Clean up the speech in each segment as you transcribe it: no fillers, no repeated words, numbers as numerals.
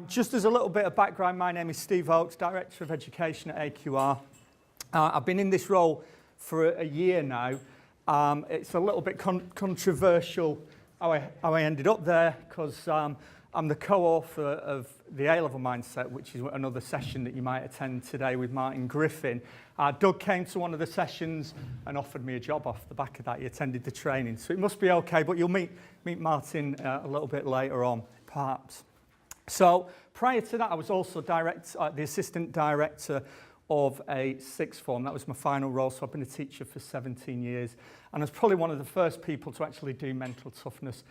Just as a little bit of background, my name is Steve Oakes, Director of Education at AQR. I've been in this role for a year now. It's a little bit controversial how I ended up there because I'm the co-author of the A-Level Mindset, which is another session that you might attend today with Martin Griffin. Doug came to one of the sessions and offered me a job off the back of that. He attended the training, so it must be okay, but you'll meet Martin a little bit later on, perhaps. So prior to that, I was also the assistant director of a sixth form. That was my final role, so I've been a teacher for 17 years. And I was probably one of the first people to actually do mental toughness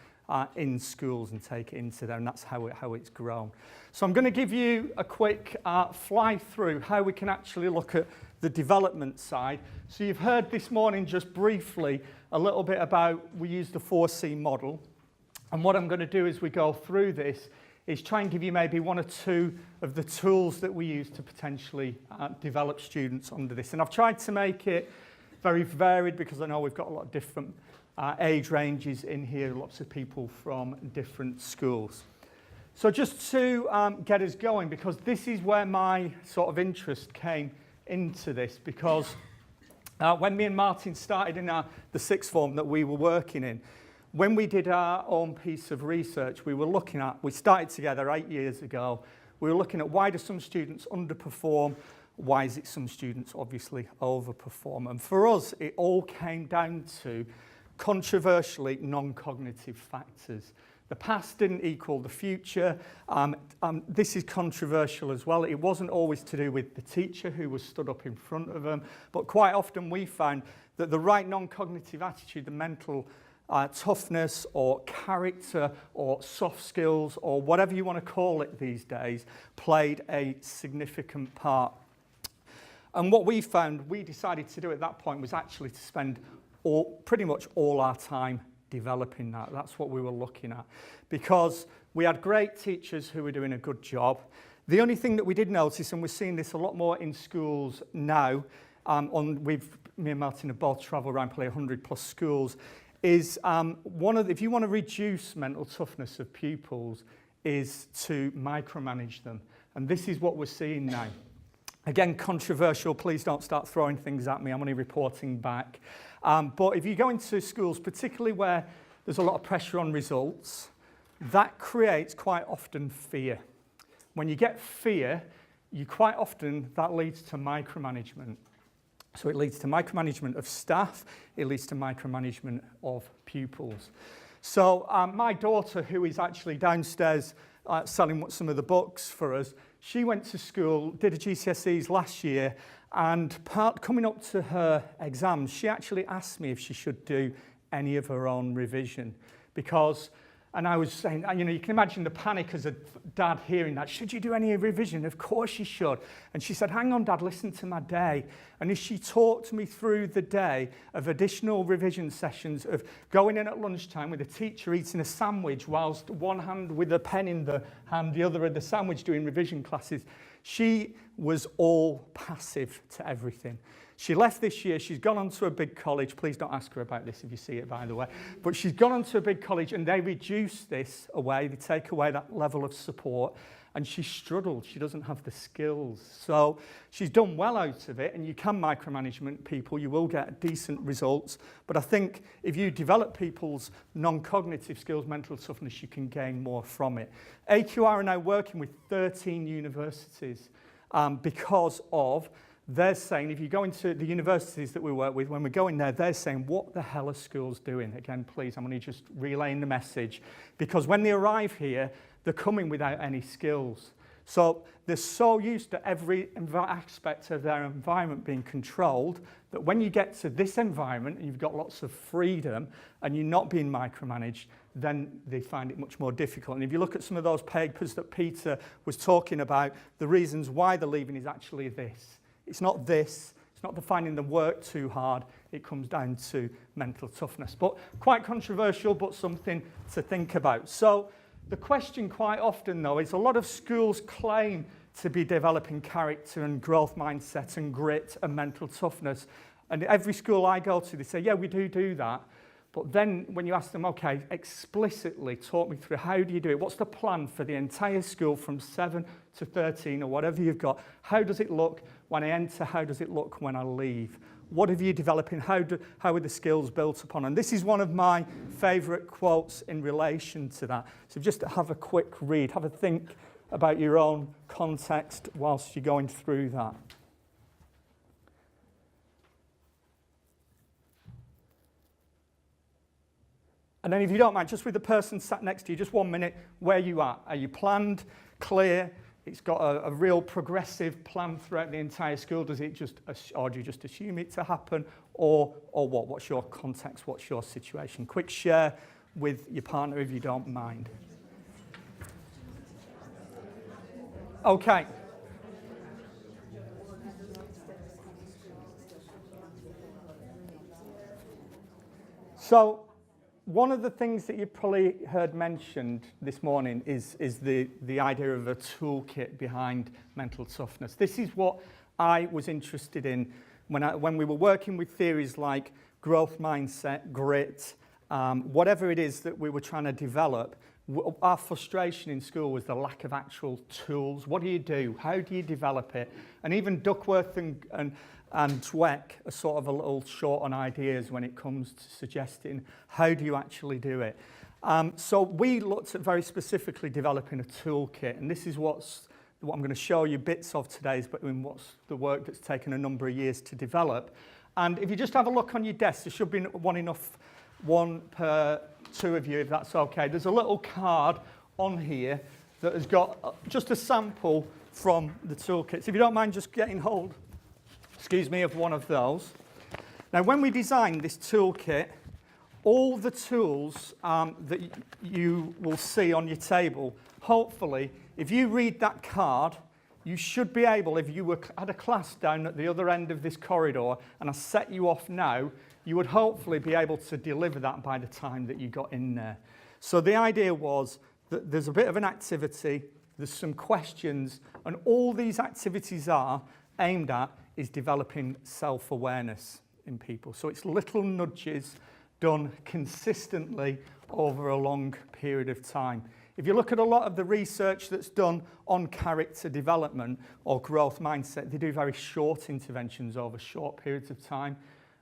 in schools and take it into there, and that's how it's grown. So I'm going to give you a quick fly through how we can actually look at the development side. So you've heard this morning just briefly a little bit about, we use the 4C model. And what I'm going to do as we go through this is try and give you maybe one or two of the tools that we use to potentially develop students under this. And I've tried to make it very varied because I know we've got a lot of different age ranges in here, lots of people from different schools. So just to get us going, because this is where my sort of interest came into this, because when me and Martin started in the sixth form that we were working in, when we did our own piece of research, we started together 8 years ago, we were looking at why do some students underperform, why is it some students obviously overperform. And for us, it all came down to, controversially, non-cognitive factors. The past didn't equal the future. This is controversial as well. It wasn't always to do with the teacher who was stood up in front of them, but quite often we found that the right non-cognitive attitude, the mental toughness or character or soft skills or whatever you want to call it these days played a significant part. And what we found, we decided to do at that point was actually to spend pretty much all our time developing that. That's what we were looking at, because we had great teachers who were doing a good job. The only thing that we did notice, and we're seeing this a lot more in schools now, me and Martin have both travelled around probably 100 plus schools, is if you want to reduce mental toughness of pupils, is to micromanage them. And this is what we're seeing now. Again, controversial, please don't start throwing things at me, I'm only reporting back. But if you go into schools, particularly where there's a lot of pressure on results, that creates quite often fear. When you get fear, that leads to micromanagement. So it leads to micromanagement of staff, it leads to micromanagement of pupils. So my daughter, who is actually downstairs selling some of the books for us, she went to school, did a GCSEs last year, and coming up to her exams, she actually asked me if she should do any of her own revision. And I was saying, you can imagine the panic as a dad hearing that. Should you do any revision? Of course you should. And she said, hang on, Dad, listen to my day. And as she talked me through the day of additional revision sessions, of going in at lunchtime with a teacher eating a sandwich whilst one hand with a pen in the hand, the other at the sandwich doing revision classes, she was all passive to everything. She left this year, she's gone on to a big college. Please don't ask her about this if you see it, by the way. But she's gone on to a big college and they reduce this away, they take away that level of support, and she struggled. She doesn't have the skills. So she's done well out of it, and you can micromanagement people, you will get decent results. But I think if you develop people's non-cognitive skills, mental toughness, you can gain more from it. AQR are now working with 13 universities because of, they're saying, if you go into the universities that we work with, when we go in there, they're saying, what the hell are schools doing? Again, please, I'm only just relaying the message. Because when they arrive here, they're coming without any skills. So they're so used to every aspect of their environment being controlled that when you get to this environment and you've got lots of freedom and you're not being micromanaged, then they find it much more difficult. And if you look at some of those papers that Peter was talking about, the reasons why they're leaving is actually this. It's not this, it's not the finding the work too hard, it comes down to mental toughness. But quite controversial, but something to think about. So the question quite often, though, is a lot of schools claim to be developing character and growth mindset and grit and mental toughness. And every school I go to, they say, yeah, we do that. But then when you ask them, okay, explicitly talk me through, how do you do it? What's the plan for the entire school from 7 to 13 or whatever you've got? How does it look when I enter? How does it look when I leave? What have you developing? How are the skills built upon? And this is one of my favourite quotes in relation to that. So just have a quick read, have a think about your own context whilst you're going through that. And then if you don't mind, just with the person sat next to you, just 1 minute, where you are. Are you planned, clear? It's got a real progressive plan throughout the entire school. Does it just, or do you just assume it to happen? Or what? What's your context? What's your situation? Quick share with your partner if you don't mind. Okay. So, one of the things that you probably heard mentioned this morning is the idea of a toolkit behind mental toughness. This is what I was interested in when we were working with theories like growth mindset, grit, whatever it is that we were trying to develop. Our frustration in school was the lack of actual tools. What do you do? How do you develop it? And even Duckworth and Dweck are sort of a little short on ideas when it comes to suggesting how do you actually do it. So we looked at very specifically developing a toolkit, and this is what I'm going to show you bits of today, but what's the work that's taken a number of years to develop. And if you just have a look on your desk, there should be one per two of you, if that's okay. There's a little card on here that has got just a sample from the toolkit. So if you don't mind just getting hold, of one of those. Now, when we designed this toolkit, all the tools that you will see on your table, hopefully, if you read that card, you should be able, if you had a class down at the other end of this corridor and I set you off now, you would hopefully be able to deliver that by the time that you got in there. So the idea was that there's a bit of an activity, there's some questions, and all these activities are aimed at is developing self-awareness in people. So it's little nudges done consistently over a long period of time. If you look at a lot of the research that's done on character development or growth mindset, they do very short interventions over short periods of time.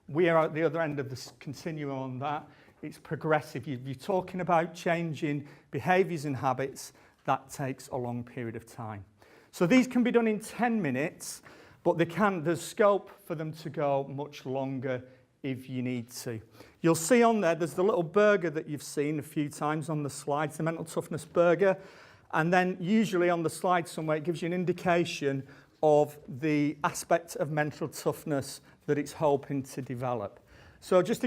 We are at the other end of the continuum on that. It's progressive. You're talking about changing behaviours and habits. That takes a long period of time. So these can be done in 10 minutes, but there's scope for them to go much longer if you need to. You'll see on there's the little burger that you've seen a few times on the slides, the mental toughness burger. And then usually on the slide somewhere, it gives you an indication of the aspect of mental toughness that it's hoping to develop. So just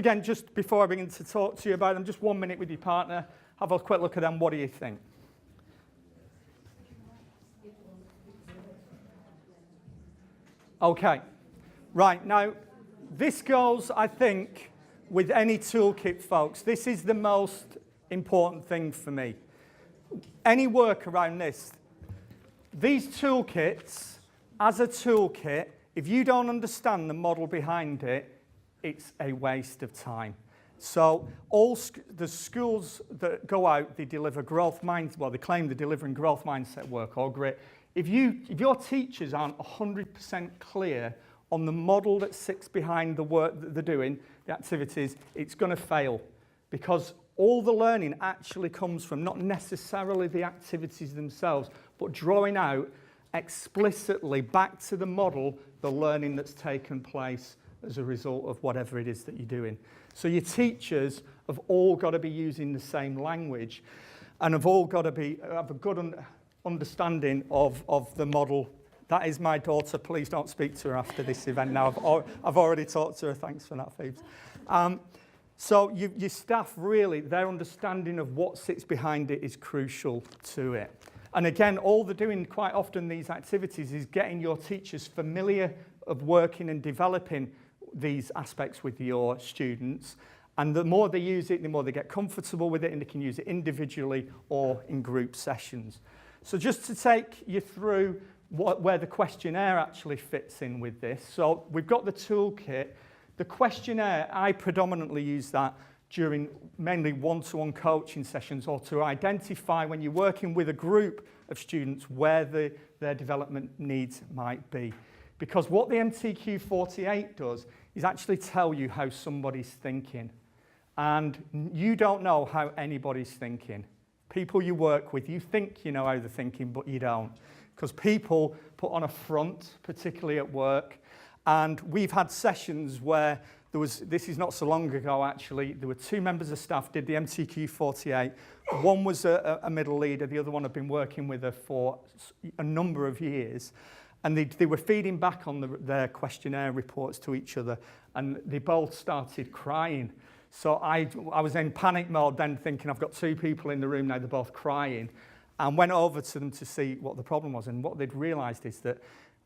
before I begin to talk to you about them, just 1 minute with your partner, have a quick look at them. What do you think? Okay, right, now this goes, I think, with any toolkit, folks. This is the most important thing for me. Any work around this, these toolkits, as a toolkit, if you don't understand the model behind it, it's a waste of time. So the schools that go out, they deliver they claim they're delivering growth mindset work or grit. If your teachers aren't 100% clear on the model that sits behind the work that they're doing, the activities, it's going to fail, because all the learning actually comes from not necessarily the activities themselves, but drawing out explicitly back to the model the learning that's taken place as a result of whatever it is that you're doing. So your teachers have all got to be using the same language and have all got to have a good understanding of the model. That is my daughter. Please don't speak to her after this event now. I've already talked to her. Thanks for that, Phoebes. So your staff, really, their understanding of what sits behind it is crucial to it. And again, all they're doing quite often, these activities, is getting your teachers familiar of working and developing these aspects with your students. And the more they use it, the more they get comfortable with it, and they can use it individually or in group sessions. So just to take you through where the questionnaire actually fits in with this. So we've got the toolkit. The questionnaire, I predominantly use that during mainly one-to-one coaching sessions, or to identify when you're working with a group of students where their development needs might be. Because what the MTQ48 does is actually tell you how somebody's thinking. And you don't know how anybody's thinking. People you work with, you think you know how they're thinking, but you don't. Because people put on a front, particularly at work. And we've had sessions where this is not so long ago actually, there were 2 members of staff did the MTQ48. One was a middle leader, the other one had been working with her for a number of years. And they were feeding back on their questionnaire reports to each other, and they both started crying. So I was in panic mode then, thinking I've got 2 people in the room now, they're both crying, and went over to them to see what the problem was. And what they'd realised is that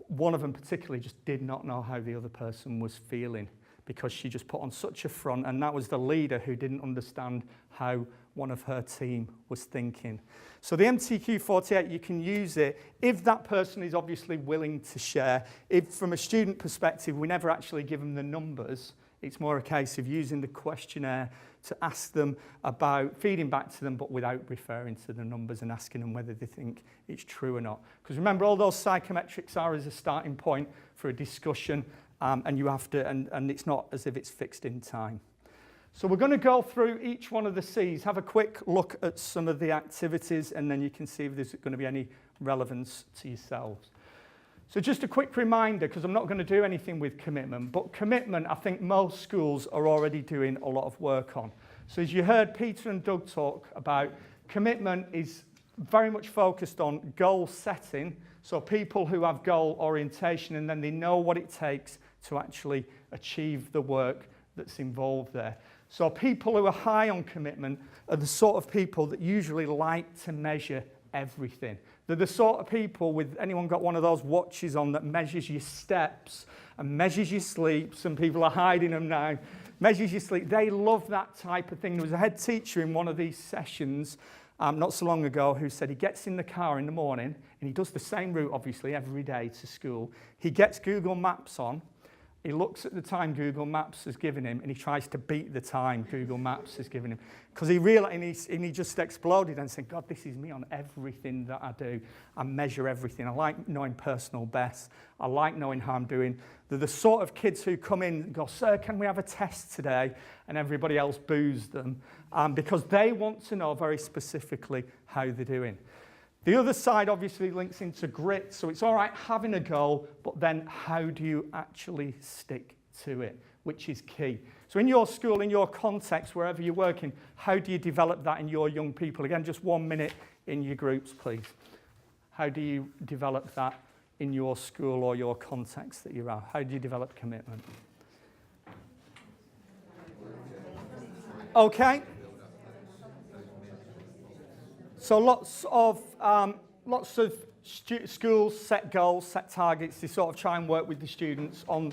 one of them particularly just did not know how the other person was feeling, because she just put on such a front, and that was the leader who didn't understand how one of her team was thinking. So the MTQ48, you can use it if that person is obviously willing to share. If from a student perspective, we never actually give them the numbers, it's more a case of using the questionnaire to ask them about, feeding back to them, but without referring to the numbers and asking them whether they think it's true or not. Because remember, all those psychometrics are as a starting point for a discussion, and you have to, and it's not as if it's fixed in time. So we're going to go through each one of the C's, have a quick look at some of the activities, and then you can see if there's going to be any relevance to yourselves. So just a quick reminder, because I'm not going to do anything with commitment, but commitment I think most schools are already doing a lot of work on. So as you heard Peter and Doug talk about, commitment is very much focused on goal setting, so people who have goal orientation and then they know what it takes to actually achieve the work that's involved there. So people who are high on commitment are the sort of people that usually like to measure everything. They're the sort of people with, anyone got one of those watches on that measures your steps and measures your sleep? Some people are hiding them now. Measures your sleep. They love that type of thing. There was a head teacher in one of these sessions not so long ago who said he gets in the car in the morning and he does the same route obviously every day to school. He gets Google Maps on. He looks at the time Google Maps has given him and he tries to beat the time Google Maps has given him. Because he realised, and he just exploded and said, God, this is me on everything that I do. I measure everything. I like knowing personal best. I like knowing how I'm doing. They're the sort of kids who come in and go, sir, can we have a test today? And everybody else boos them because they want to know very specifically how they're doing. The other side obviously links into grit, so it's all right having a goal, but then how do you actually stick to it, which is key. So in your school, in your context, wherever you're working, how do you develop that in your young people? Again, just 1 minute in your groups, please. How do you develop that in your school or your context that you're at? How do you develop commitment? Okay. So lots of schools set goals, set targets. They sort of try and work with the students on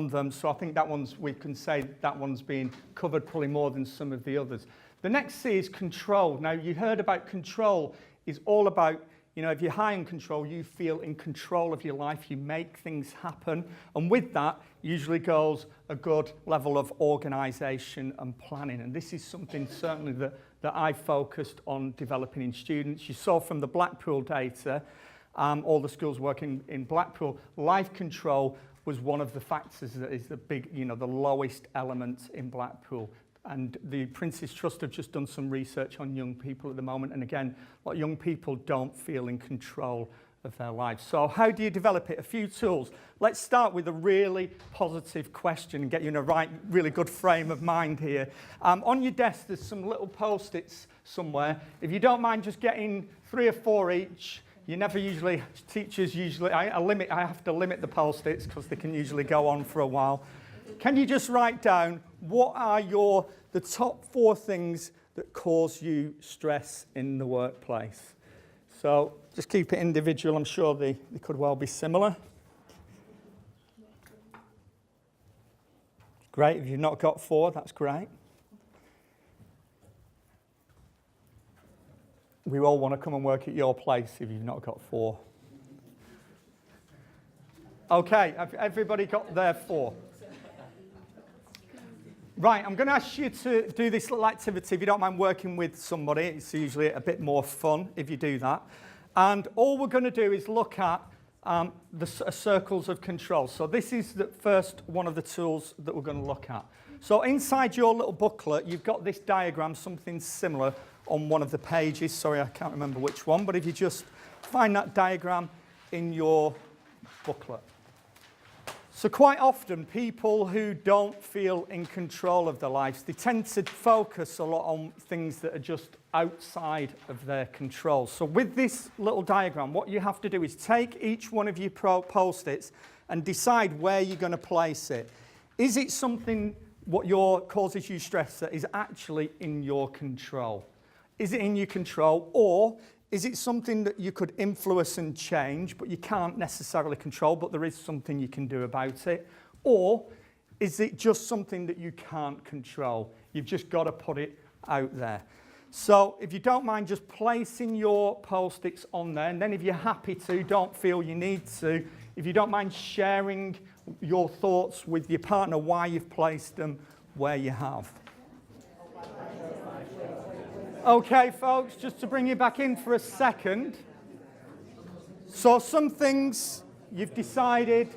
them. So I think that we can say that one's being covered probably more than some of the others. The next C is control. Now you heard about control is all about, you know, if you're high in control, you feel in control of your life, you make things happen. And with that usually goes a good level of organisation and planning. And this is something certainly that I focused on developing in students. You saw from the Blackpool data, all the schools working in Blackpool, life control was one of the factors that is the big, you know, the lowest element in Blackpool. And the Prince's Trust have just done some research on young people at the moment. And again, a lot of young people don't feel in control of their lives. So how do you develop it? A few tools. Let's start with a really positive question and get you in a really good frame of mind here. On your desk, there's some little Post-its somewhere. If you don't mind just getting 3 or 4 each. Teachers usually, I have to limit the Post-its because they can usually go on for a while. Can you just write down what are the top 4 things that cause you stress in the workplace? So just keep it individual. I'm sure they could well be similar. Great. If you've not got 4, that's great. We all want to come and work at your place if you've not got 4. Okay, have everybody got their 4? Right, I'm going to ask you to do this little activity. If you don't mind working with somebody, it's usually a bit more fun if you do that. And all we're going to do is look at the circles of control. So this is the first one of the tools that we're going to look at. So inside your little booklet, you've got this diagram, something similar on one of the pages. Sorry, I can't remember which one, but if you just find that diagram in your booklet. So quite often, people who don't feel in control of their lives, they tend to focus a lot on things that are just outside of their control. So with this little diagram, what you have to do is take each one of your post-its and decide where you're going to place it. Is it something causes you stress that is actually in your control? Is it in your control, or is it something that you could influence and change, but you can't necessarily control, but there is something you can do about it? Or is it just something that you can't control? You've just got to put it out there. So if you don't mind just placing your post-its on there, and then if you're happy to, don't feel you need to, if you don't mind sharing your thoughts with your partner why you've placed them where you have. Okay, folks, just to bring you back in for a second. So some things you've decided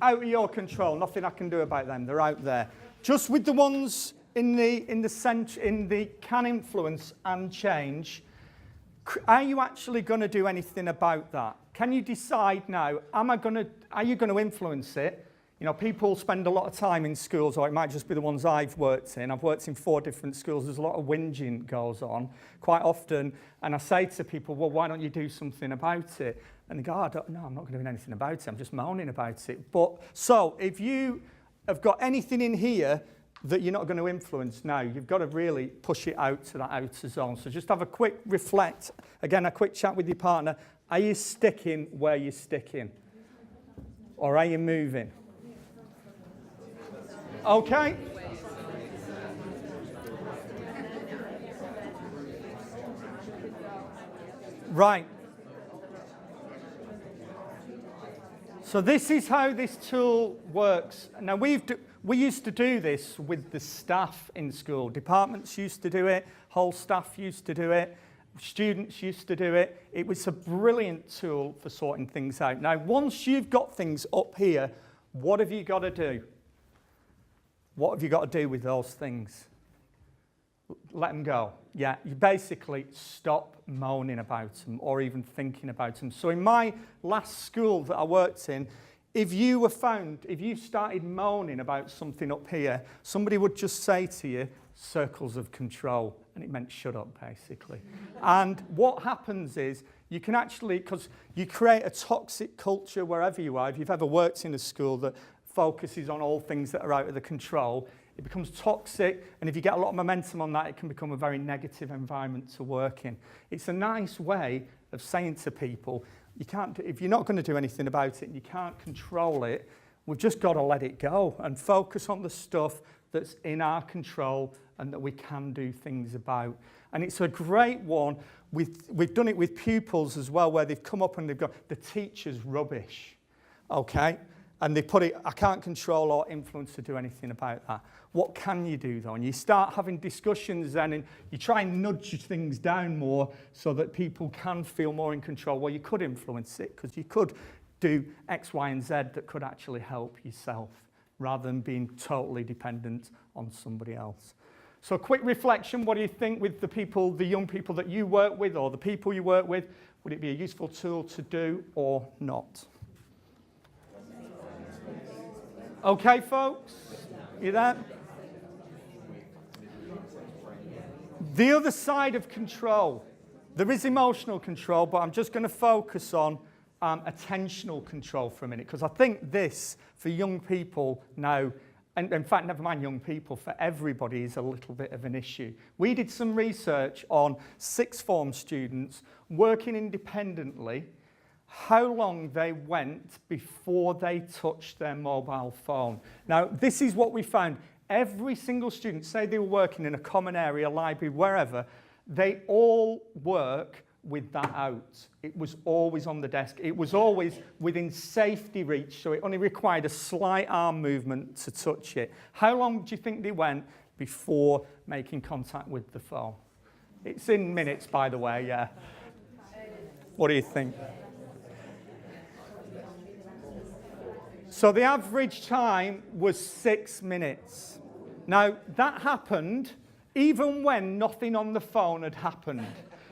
out of your control, nothing I can do about them, they're out there. Just with the ones in the can influence and change, are you actually going to do anything about that? Can you decide now, are you going to influence it? You know, people spend a lot of time in schools, or it might just be the ones I've worked in. I've worked in 4 different schools. There's a lot of whinging goes on quite often. And I say to people, well, why don't you do something about it? And they go, I'm not going to do anything about it. I'm just moaning about it. So if you have got anything in here that you're not going to influence now, you've got to really push it out to that outer zone. So just have a quick reflect. Again, a quick chat with your partner. Are you sticking where you're sticking? Or are you moving? Okay. Right. So this is how this tool works. Now we used to do this with the staff in school. Departments used to do it, whole staff used to do it, students used to do it. It was a brilliant tool for sorting things out. Now once you've got things up here, what have you got to do? What have you got to do with those things? Let them go. Yeah, you basically stop moaning about them or even thinking about them. So in my last school that I worked in, if you started moaning about something up here, somebody would just say to you, circles of control. And it meant shut up, basically. And what happens is you can actually, because you create a toxic culture wherever you are, if you've ever worked in a school that focuses on all things that are out of the control, it becomes toxic, and if you get a lot of momentum on that, it can become a very negative environment to work in. It's a nice way of saying to people, if you're not going to do anything about it and you can't control it, we've just got to let it go and focus on the stuff that's in our control and that we can do things about. And it's a great one. We've done it with pupils as well, where they've come up and they've got, the teacher's rubbish, okay? And they put it, I can't control or influence to do anything about that. What can you do though? And you start having discussions then, and you try and nudge things down more so that people can feel more in control. Well, you could influence it because you could do X, Y, and Z that could actually help yourself rather than being totally dependent on somebody else. So quick reflection, what do you think with the young people that you work with or the people you work with? Would it be a useful tool to do or not? Okay, folks, you there? The other side of control, there is emotional control, but I'm just going to focus on attentional control for a minute, because I think this, for young people now, and in fact, never mind young people, for everybody is a little bit of an issue. We did some research on sixth form students working independently, how long they went before they touched their mobile phone. Now, this is what we found. Every single student, say they were working in a common area, library, wherever, they all work with that out. It was always on the desk. It was always within safety reach, so it only required a slight arm movement to touch it. How long do you think they went before making contact with the phone? It's in minutes, by the way, yeah. What do you think? So the average time was 6 minutes. Now, that happened even when nothing on the phone had happened.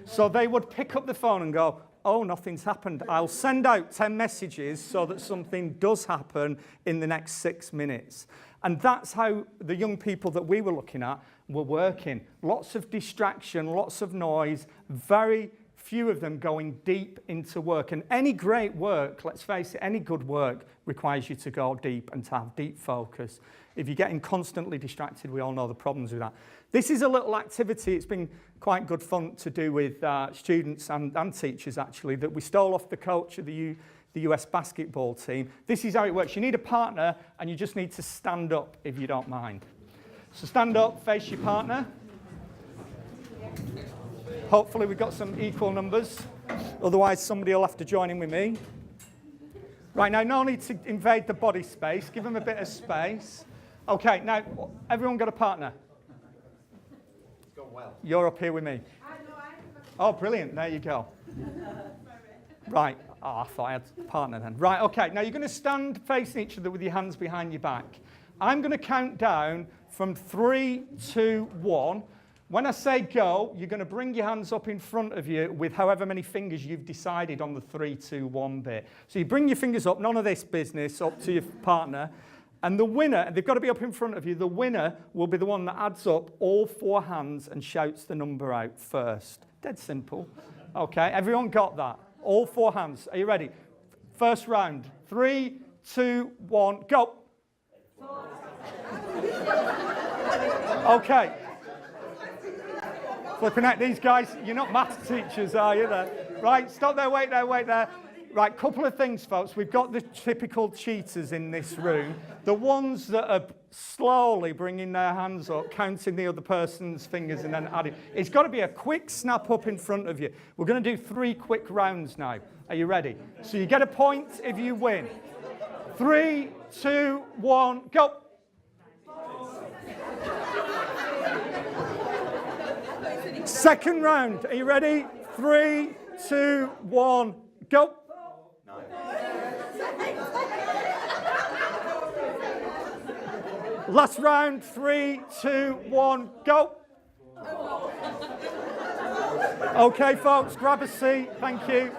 So they would pick up the phone and go, oh, nothing's happened. I'll send out 10 messages so that something does happen in the next 6 minutes. And that's how the young people that we were looking at were working. Lots of distraction, lots of noise, very few of them going deep into work. And any great work, let's face it, any good work requires you to go deep and to have deep focus. If you're getting constantly distracted, we all know the problems with that. This is a little activity. It's been quite good fun to do with students and teachers, actually, that we stole off the coach of the US basketball team. This is how it works. You need a partner, and you just need to stand up, if you don't mind. So stand up, face your partner. Hopefully we've got some equal numbers. Otherwise, somebody will have to join in with me. Right, now, no need to invade the body space. Give them a bit of space. Okay, now, everyone got a partner? It's gone well. You're up here with me. Oh, brilliant. There you go. Right. Oh, I thought I had a partner then. Right, okay. Now, you're going to stand facing each other with your hands behind your back. I'm going to count down from 3, 2, 1. When I say go, you're going to bring your hands up in front of you with however many fingers you've decided on the 3, 2, 1 bit. So you bring your fingers up, none of this business, up to your partner. And the winner, they've got to be up in front of you, the winner will be the one that adds up all 4 hands and shouts the number out first. Dead simple. Okay, everyone got that? All 4 hands. Are you ready? First round. 3, 2, 1, go. Okay. Flipping out these guys, you're not maths teachers, are you? There? Right, stop there, wait there, wait there. Right, couple of things, folks. We've got the typical cheaters in this room. The ones that are slowly bringing their hands up, counting the other person's fingers and then adding. It's got to be a quick snap up in front of you. We're going to do 3 quick rounds now. Are you ready? So you get a point if you win. 3, 2, 1, go. Second round. Are you ready? 3, 2, 1, go. Last round, 3, 2, 1, go. Okay, folks, grab a seat. Thank you.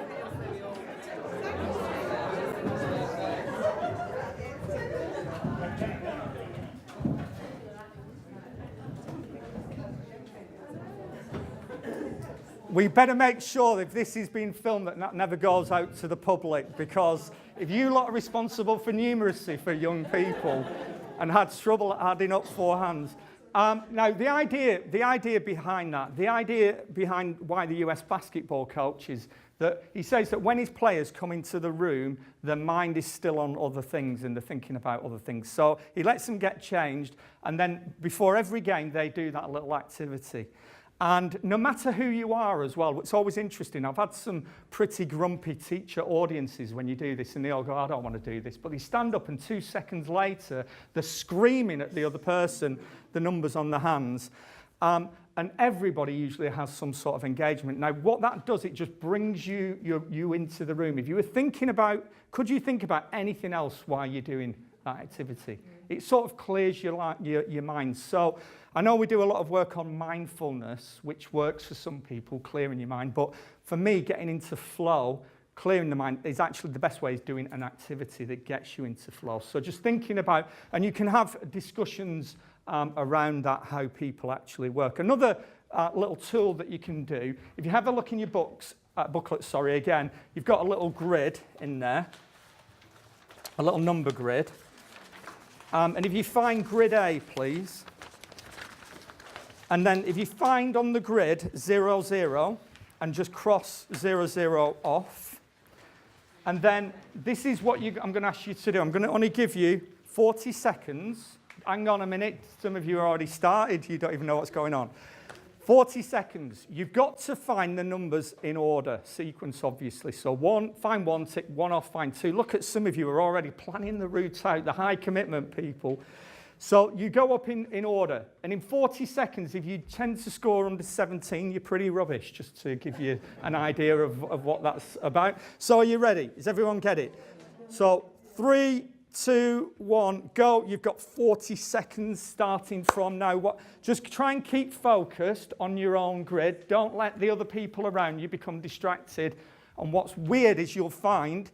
We better make sure if this is being filmed that never goes out to the public, because if you lot are responsible for numeracy for young people and had trouble adding up 4 hands. Now, the idea behind that, the idea behind why the US basketball coach is that he says that when his players come into the room, their mind is still on other things and they're thinking about other things. So he lets them get changed, and then before every game, they do that little activity. And no matter who you are as well, it's always interesting. I've had some pretty grumpy teacher audiences when you do this, and they all go, I don't want to do this. But they stand up, and 2 seconds later, they're screaming at the other person, the numbers on the hands. And everybody usually has some sort of engagement. Now, what that does, it just brings you into the room. If you were thinking about, could you think about anything else while you're doing that activity? It sort of clears your mind. So I know we do a lot of work on mindfulness, which works for some people, clearing your mind. But for me, getting into flow, clearing the mind, is actually the best way is doing an activity that gets you into flow. So just thinking about, and you can have discussions around that, how people actually work. Another little tool that you can do, if you have a look in your booklet, again, you've got a little grid in there, a little number grid. And if you find grid A, please. And then if you find on the grid 0, 0, and just cross 0, 0 off. And then this is what I'm going to ask you to do. I'm going to only give you 40 seconds. Hang on a minute. Some of you are already started. You don't even know what's going on. 40 seconds. You've got to find the numbers in order, sequence obviously. So find one, tick one off, find two. Look at some of you are already planning the route out, the high commitment people. So you go up in order, and in 40 seconds, if you tend to score under 17, you're pretty rubbish, just to give you an idea of what that's about. So are you ready? Does everyone get it? So 3, 2, 1, go. You've got 40 seconds starting from now. Just try and keep focused on your own grid. Don't let the other people around you become distracted. And what's weird is you'll find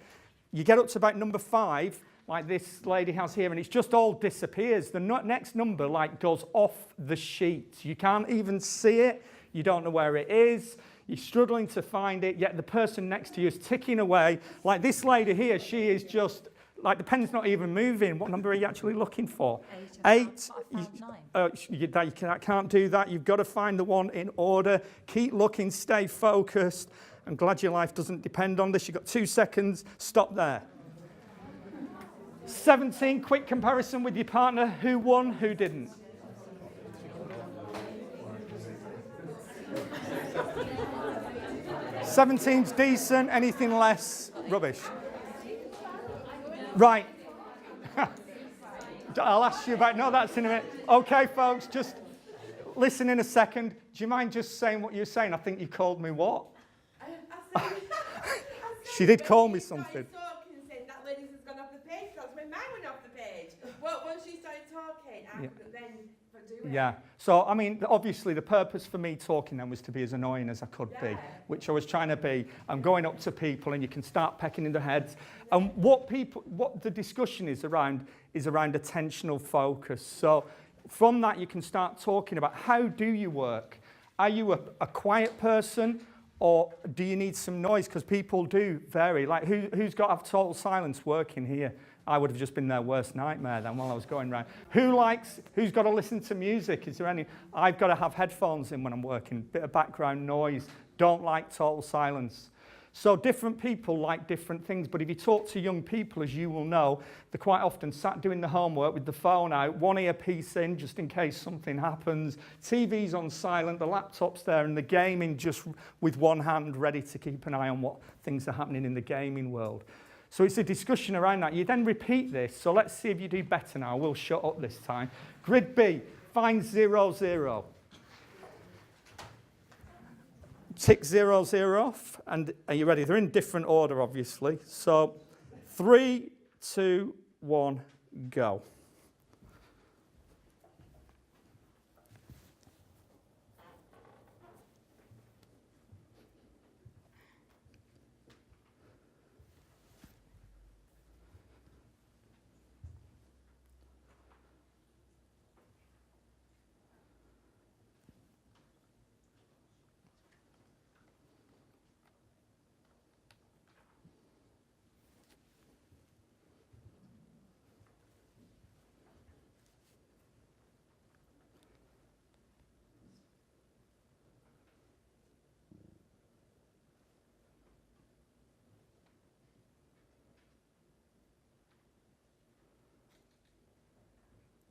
you get up to about number 5, like this lady has here, and it just all disappears. The next number goes off the sheet. You can't even see it. You don't know where it is. You're struggling to find it, yet the person next to you is ticking away. Like this lady here, she is just, like the pen's not even moving. What number are you actually looking for? 8. You can't do that. You've got to find the one in order. Keep looking, stay focused. I'm glad your life doesn't depend on this. You've got 2 seconds. Stop there. 17, quick comparison with your partner. Who won, who didn't? '17's decent, anything less, rubbish. Right. I'll ask you about, no, that's in a minute. Okay, folks, just listen in a second. Do you mind just saying what you're saying? I think you called me what? She did call me something. That lady's has gone off the page. That's when mine went off the page. Well, once she started talking, I couldn't then do it. Yeah. So, I mean, obviously the purpose for me talking then was to be as annoying as I could be, which I was trying to be. I'm going up to people and you can start pecking in their heads. And what the discussion is around attentional focus. So from that you can start talking about how do you work? Are you a quiet person? Or do you need some noise? Because people do vary. Like, who's got to have total silence working here? I would have just been their worst nightmare then while I was going around. Who's got to listen to music? Is there any? I've got to have headphones in when I'm working. Bit of background noise. Don't like total silence. So different people like different things. But if you talk to young people, as you will know, they're quite often sat doing the homework with the phone out, one earpiece in just in case something happens. TV's on silent, the laptop's there, and the gaming just with one hand ready to keep an eye on what things are happening in the gaming world. So it's a discussion around that. You then repeat this. So let's see if you do better now. We'll shut up this time. Grid B, find 0, 0. Tick 0, 0 off, and are you ready? They're in different order, obviously. So 3, 2, 1, go.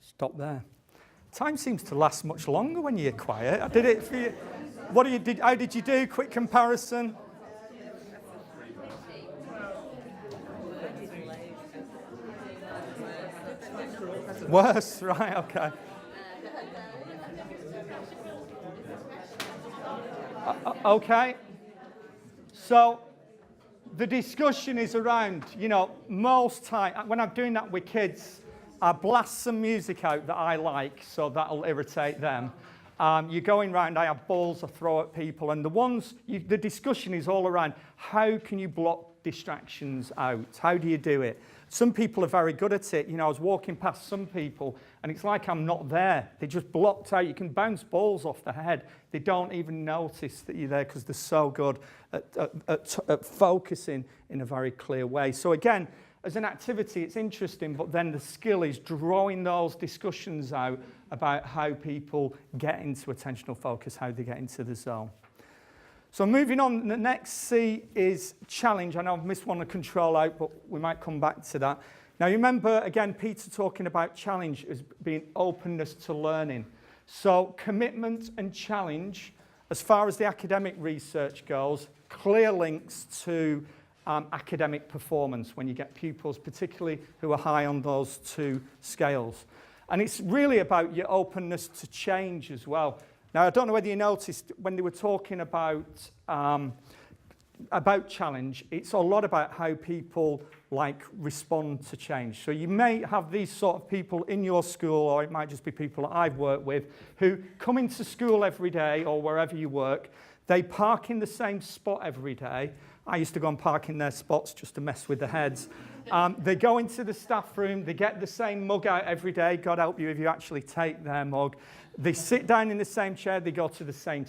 Stop there. Time seems to last much longer when you're quiet. I did it for you. How did you do? Quick comparison. Worse, right, okay. Okay. So the discussion is around, most time, when I'm doing that with kids, I blast some music out that I like, so that'll irritate them. You're going round, I have balls I throw at people, and the discussion is all around how can you block distractions out? How do you do it? Some people are very good at it. I was walking past some people, and it's like I'm not there. They're just blocked out. You can bounce balls off the head. They don't even notice that you're there because they're so good at focusing in a very clear way. So again, as an activity, it's interesting, but then the skill is drawing those discussions out about how people get into attentional focus, how they get into the zone. So moving on, the next C is challenge. I know I've missed one to control out, but we might come back to that. Now, you remember, again, Peter talking about challenge as being openness to learning. So commitment and challenge, as far as the academic research goes, clear links to academic performance when you get pupils, particularly who are high on those two scales. And it's really about your openness to change as well. Now, I don't know whether you noticed when they were talking about challenge, it's a lot about how people respond to change. So you may have these sort of people in your school, or it might just be people that I've worked with, who come into school every day or wherever you work. They park in the same spot every day. I used to go and park in their spots just to mess with the heads. They go into the staff room, they get the same mug out every day. God help you if you actually take their mug. They sit down in the same chair, they go to the same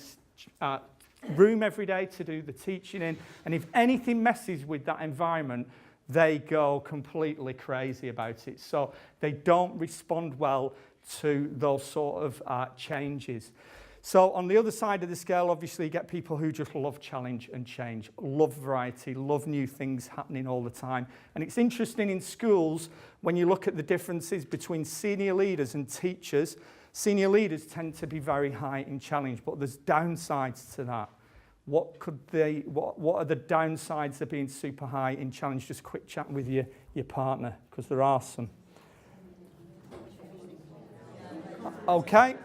room every day to do the teaching in. And if anything messes with that environment, they go completely crazy about it. So they don't respond well to those sort of changes. So on the other side of the scale, obviously, you get people who just love challenge and change, love variety, love new things happening all the time. And it's interesting in schools, when you look at the differences between senior leaders and teachers, senior leaders tend to be very high in challenge, but there's downsides to that. What are the downsides of being super high in challenge? Just a quick chat with your partner, because there are some. Okay.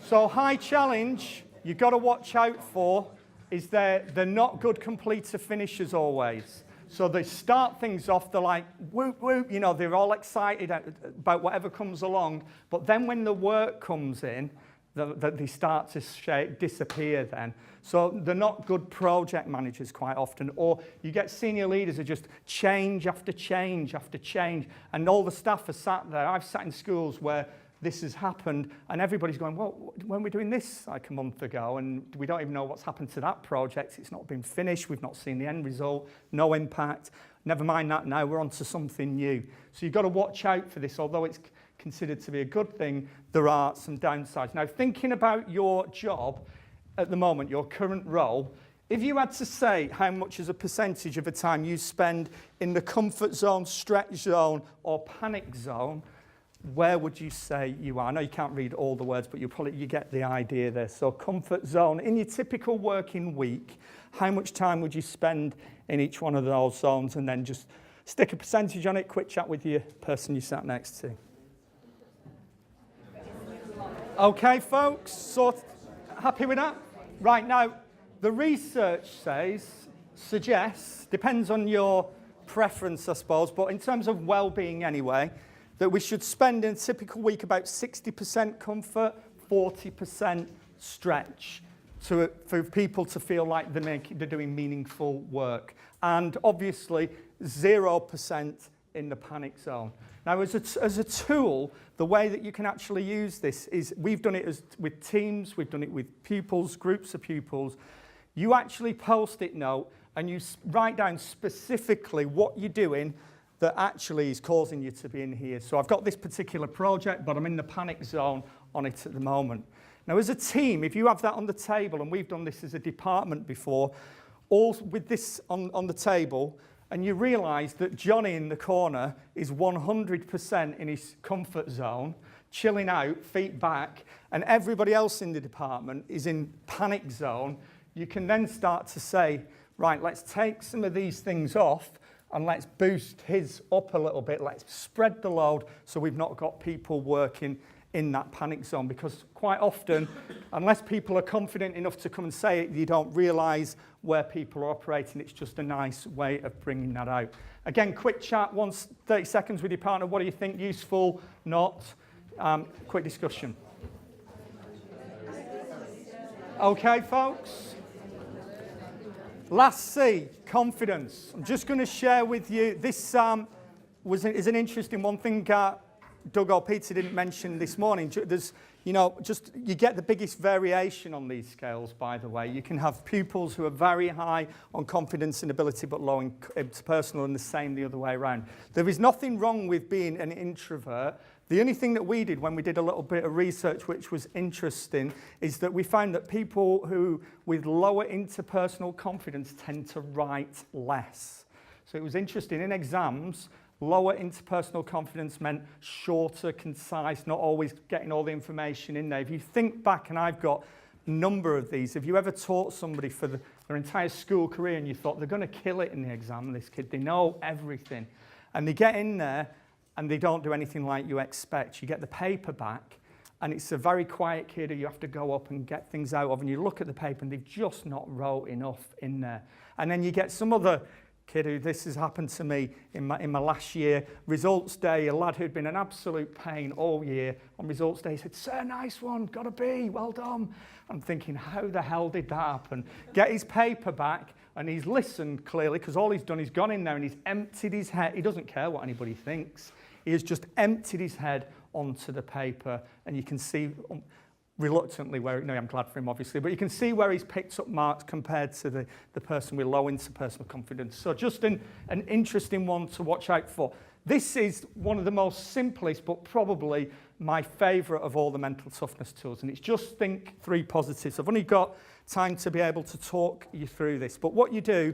So high challenge, you've got to watch out for, is they're not good completer finishers always. So they start things off, they're like, whoop, whoop, you know, they're all excited about whatever comes along. But then when the work comes in, they start to disappear then. So they're not good project managers quite often. Or you get senior leaders who just change after change after change. And all the staff are sat there. I've sat in schools where this has happened, and everybody's going, well, when we're doing this like a month ago, and we don't even know what's happened to that project. It's not been finished. We've not seen the end result. No impact. Never mind that now. We're on to something new. So you've got to watch out for this. Although it's considered to be a good thing, there are some downsides. Now, thinking about your job at the moment, your current role, if you had to say how much as a percentage of the time you spend in the comfort zone, stretch zone, or panic zone, where would you say you are? I know you can't read all the words, but you get the idea there. So comfort zone, in your typical working week, how much time would you spend in each one of those zones? And then just stick a percentage on it, quick chat with your person you sat next to. Okay, folks, so happy with that? Right, now, the research suggests, depends on your preference, I suppose, but in terms of well-being anyway, that we should spend in a typical week about 60% comfort, 40% stretch for people to feel like they're doing meaningful work. And obviously, 0% in the panic zone. Now, as a tool, the way that you can actually use this is, we've done it with teams, we've done it with pupils, groups of pupils. You actually post-it note and you write down specifically what you're doing that actually is causing you to be in here. So I've got this particular project, but I'm in the panic zone on it at the moment. Now, as a team, if you have that on the table, and we've done this as a department before, all with this on the table, and you realise that Johnny in the corner is 100% in his comfort zone, chilling out, feet back, and everybody else in the department is in panic zone, you can then start to say, right, let's take some of these things off, and let's boost his up a little bit. Let's spread the load so we've not got people working in that panic zone. Because quite often, unless people are confident enough to come and say it, you don't realise where people are operating. It's just a nice way of bringing that out. Again, quick chat, 30 seconds with your partner. What do you think? Useful? Not? Quick discussion. Okay, folks? Last C, confidence. I'm just going to share with you, this is an interesting one thing Doug or Peter didn't mention this morning. There's, you get the biggest variation on these scales, by the way. You can have pupils who are very high on confidence and ability, but low in interpersonal, and the same the other way around. There is nothing wrong with being an introvert. The only thing that we did when we did a little bit of research, which was interesting, is that we found that people who with lower interpersonal confidence tend to write less. So it was interesting. In exams, Lower interpersonal confidence meant shorter, concise, not always getting all the information in there. If you think back, and I've got a number of these, have you ever taught somebody for their entire school career and you thought they're going to kill it in the exam, this kid, they know everything, and they get in there and they don't do anything like you expect. You get the paper back and it's a very quiet kid who you have to go up and get things out of, and you look at the paper and they've just not wrote enough in there. And then you get some other kid who, this has happened to me in my last year, results day, a lad who'd been an absolute pain all year, on results day he said, "Sir, nice one, got a B, well done." I'm thinking, how the hell did that happen? Get his paper back, and he's listened clearly, because all he's done, he's gone in there and he's emptied his head. He doesn't care what anybody thinks. He has just emptied his head onto the paper, and you can see reluctantly where, no, I'm glad for him obviously, but you can see where he's picked up marks compared to the person with low interpersonal confidence. So just an interesting one to watch out for. This is one of the most simplest, but probably my favourite of all the mental toughness tools, and it's just think 3 positives. I've only got time to be able to talk you through this, but what you do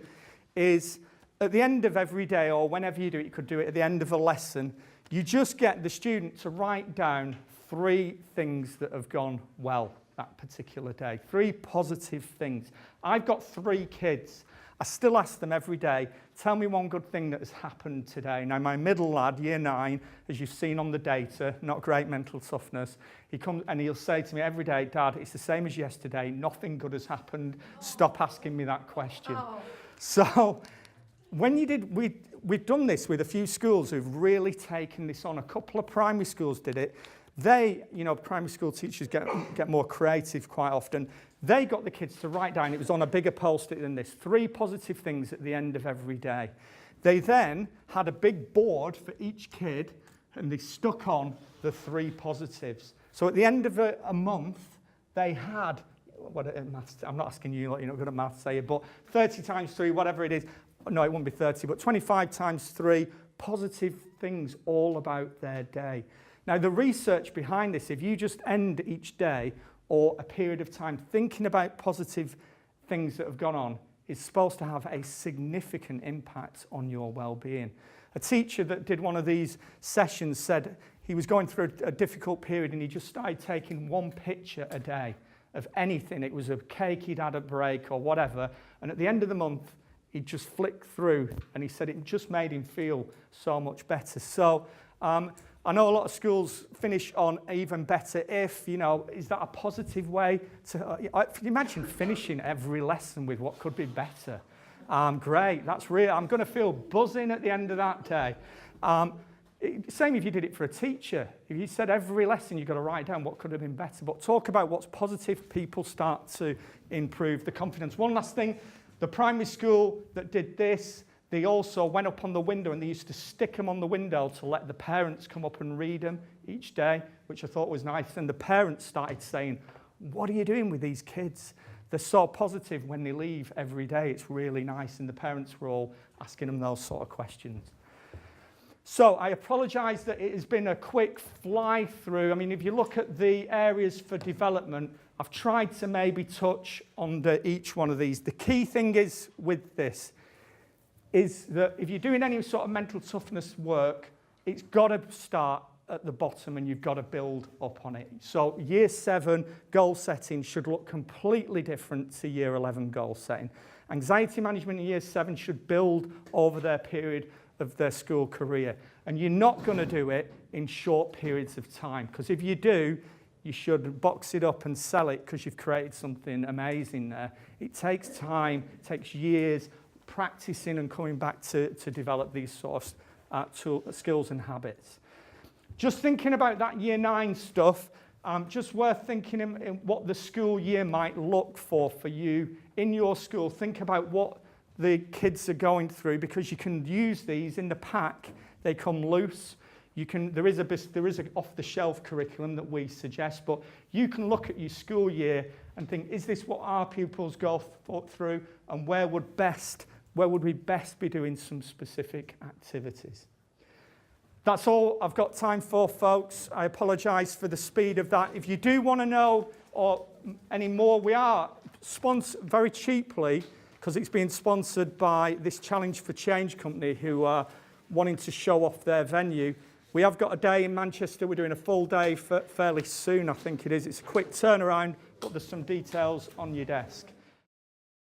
is at the end of every day, or whenever you do it, you could do it at the end of a lesson, you just get the student to write down 3 things that have gone well that particular day. 3 positive things. I've got 3 kids. I still ask them every day, tell me one good thing that has happened today. Now, my middle lad, year 9, as you've seen on the data, not great mental toughness, he comes and he'll say to me every day, "Dad, it's the same as yesterday, nothing good has happened. Stop asking me that question." Oh. So when we've done this with a few schools who've really taken this on. A couple of primary schools did it. They, primary school teachers get more creative quite often. They got the kids to write down, it was on a bigger post-it than this, 3 positive things at the end of every day. They then had a big board for each kid, and they stuck on the 3 positives. So at the end of a month, they had, I'm not asking you, you're not good at maths, say it, but 30 times 3, whatever it is, no, it won't be 30, but 25 times 3 positive things all about their day. Now, the research behind this, if you just end each day or a period of time thinking about positive things that have gone on, is supposed to have a significant impact on your well-being. A teacher that did one of these sessions said he was going through a difficult period and he just started taking 1 picture a day of anything. It was a cake he'd had a break or whatever, and at the end of the month, he'd just flick through, and he said it just made him feel so much better. So I know a lot of schools finish on even better if, is that a positive way to, imagine finishing every lesson with what could be better. Great, that's real. I'm going to feel buzzing at the end of that day. Same if you did it for a teacher. If you said every lesson you've got to write down what could have been better, but talk about what's positive, people start to improve the confidence. One last thing, the primary school that did this, they also went up on the window and they used to stick them on the window to let the parents come up and read them each day, which I thought was nice. And the parents started saying, "What are you doing with these kids? They're so positive when they leave every day. It's really nice." And the parents were all asking them those sort of questions. So I apologise that it has been a quick fly through. I mean, if you look at the areas for development, I've tried to maybe touch on each one of these. The key thing is with this is that if you're doing any sort of mental toughness work, it's got to start at the bottom and you've got to build up on it. So year 7 goal setting should look completely different to year 11 goal setting. Anxiety management in year 7 should build over their period of their school career. And you're not going to do it in short periods of time, because if you do, you should box it up and sell it because you've created something amazing there. It takes time, it takes years practicing and coming back to develop these sort of skills and habits. Just thinking about that year 9 stuff, just worth thinking in what the school year might look for you in your school. Think about what the kids are going through, because you can use these in the pack. They come loose. There is an off-the-shelf curriculum that we suggest, but you can look at your school year and think, is this what our pupils go through, and where would we best be doing some specific activities? That's all I've got time for, folks. I apologise for the speed of that. If you do want to know any more, we are sponsored very cheaply, because it's being sponsored by this Challenge for Change company, who are wanting to show off their venue. We have got a day in Manchester. We're doing a full day fairly soon, I think it is. It's a quick turnaround, but there's some details on your desk.